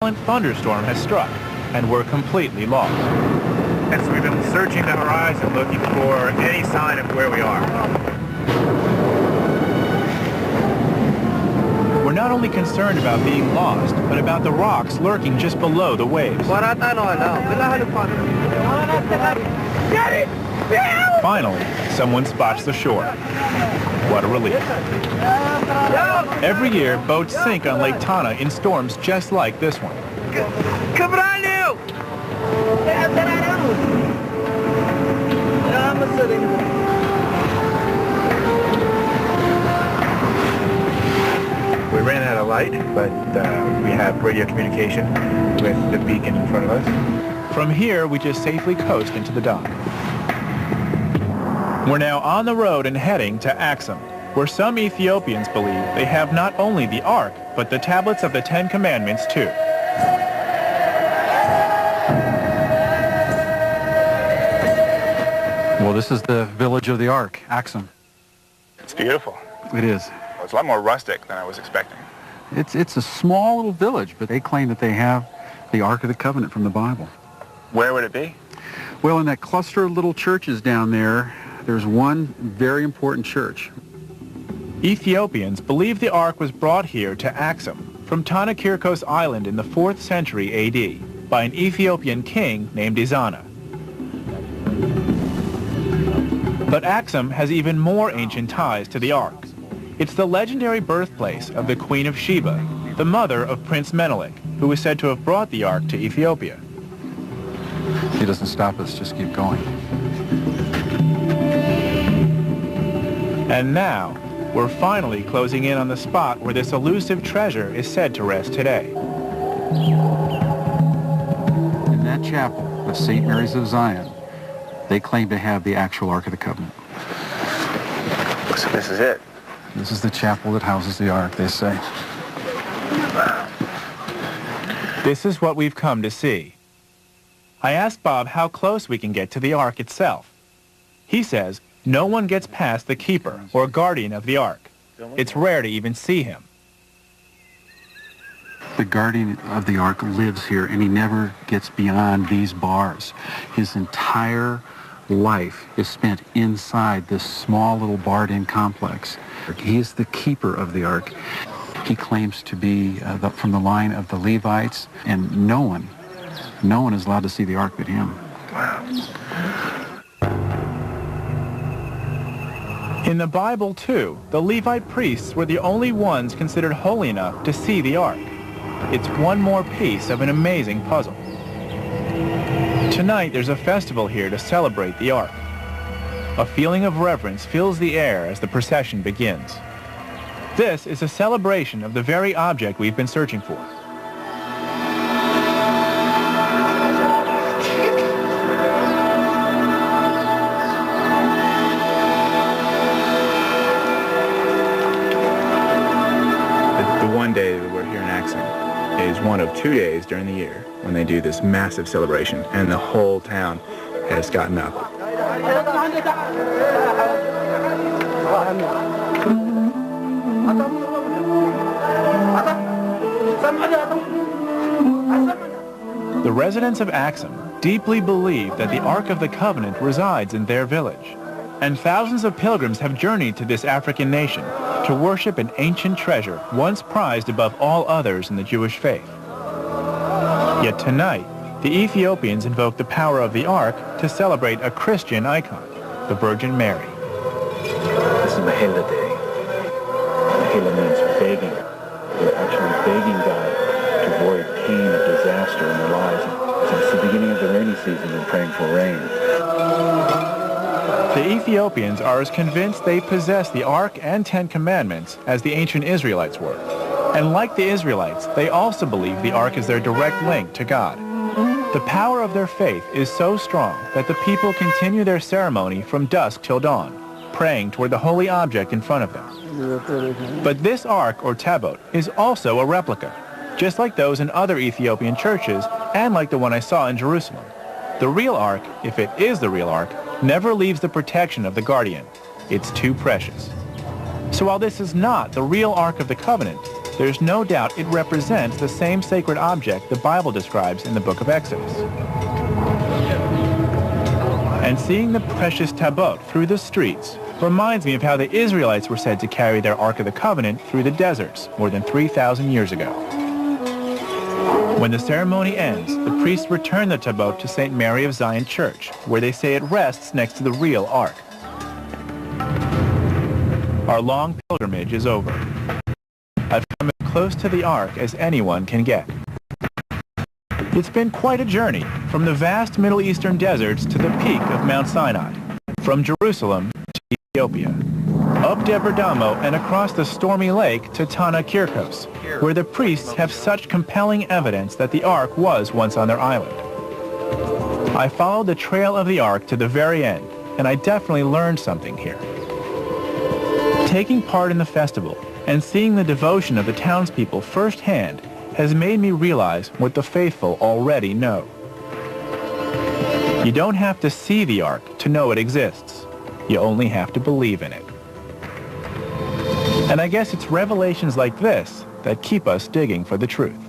violent thunderstorm has struck, and we're completely lost. And so we've been searching the horizon, looking for any sign of where we are. We're not only concerned about being lost, but about the rocks lurking just below the waves. Finally, someone spots the shore. What a relief. Every year, boats sink on Lake Tana in storms just like this one. We ran out of light, but we have radio communication with the beacon in front of us. From here, we just safely coast into the dock. We're now on the road and heading to Axum, where some Ethiopians believe they have not only the Ark, but the tablets of the Ten Commandments too. Well, this is the village of the Ark, Axum. It's beautiful. It is. Well, it's a lot more rustic than I was expecting. It's a small little village, but they claim that they have the Ark of the Covenant from the Bible. Where would it be? Well, in that cluster of little churches down there, there's one very important church. Ethiopians believe the Ark was brought here to Axum from Tana Kirkos Island in the 4th century A.D. by an Ethiopian king named Izana. But Axum has even more ancient ties to the Ark. It's the legendary birthplace of the Queen of Sheba, the mother of Prince Menelik, who is said to have brought the Ark to Ethiopia. He doesn't stop us, just keep going. And now, we're finally closing in on the spot where this elusive treasure is said to rest today. In that chapel of St. Mary's of Zion, they claim to have the actual Ark of the Covenant. So this is it. This is the chapel that houses the Ark, they say. This is what we've come to see. I asked Bob how close we can get to the Ark itself. He says no one gets past the keeper or guardian of the Ark. It's rare to even see him. The guardian of the Ark lives here, and he never gets beyond these bars. His entire life is spent inside this small little barred-in complex. He is the keeper of the Ark. He claims to be from the line of the Levites, and no one is allowed to see the Ark but him. Wow. In the Bible, too, the Levite priests were the only ones considered holy enough to see the Ark. It's one more piece of an amazing puzzle. Tonight, there's a festival here to celebrate the Ark. A feeling of reverence fills the air as the procession begins. This is a celebration of the very object we've been searching for. The one day that we're here in Axum is one of 2 days during the year when they do this massive celebration, and the whole town has gotten up. The residents of Axum deeply believe that the Ark of the Covenant resides in their village, and thousands of pilgrims have journeyed to this African nation to worship an ancient treasure once prized above all others in the Jewish faith. Yet tonight, the Ethiopians invoke the power of the Ark to celebrate a Christian icon, the Virgin Mary. This is Mahela Day. Mahela means begging. They're actually begging God to avoid pain or disaster in their lives. So it's the beginning of the rainy season and praying for rain. The Ethiopians are as convinced they possess the Ark and Ten Commandments as the ancient Israelites were. And like the Israelites, they also believe the Ark is their direct link to God. The power of their faith is so strong that the people continue their ceremony from dusk till dawn, praying toward the holy object in front of them. But this Ark, or tabot, is also a replica, just like those in other Ethiopian churches and like the one I saw in Jerusalem. The real Ark, if it is the real Ark, never leaves the protection of the guardian. It's too precious. So while this is not the real Ark of the Covenant, there's no doubt it represents the same sacred object the Bible describes in the book of Exodus. And seeing the precious tabot through the streets reminds me of how the Israelites were said to carry their Ark of the Covenant through the deserts more than 3,000 years ago. When the ceremony ends, the priests return the tabot to St. Mary of Zion Church, where they say it rests next to the real Ark. Our long pilgrimage is over. I've come as close to the Ark as anyone can get. It's been quite a journey, from the vast Middle Eastern deserts to the peak of Mount Sinai, from Jerusalem to Ethiopia, up Debre Damo and across the stormy lake to Tana Kirkos, where the priests have such compelling evidence that the Ark was once on their island. I followed the trail of the Ark to the very end, and I definitely learned something here. Taking part in the festival and seeing the devotion of the townspeople firsthand has made me realize what the faithful already know. You don't have to see the Ark to know it exists. You only have to believe in it. And I guess it's revelations like this that keep us digging for the truth.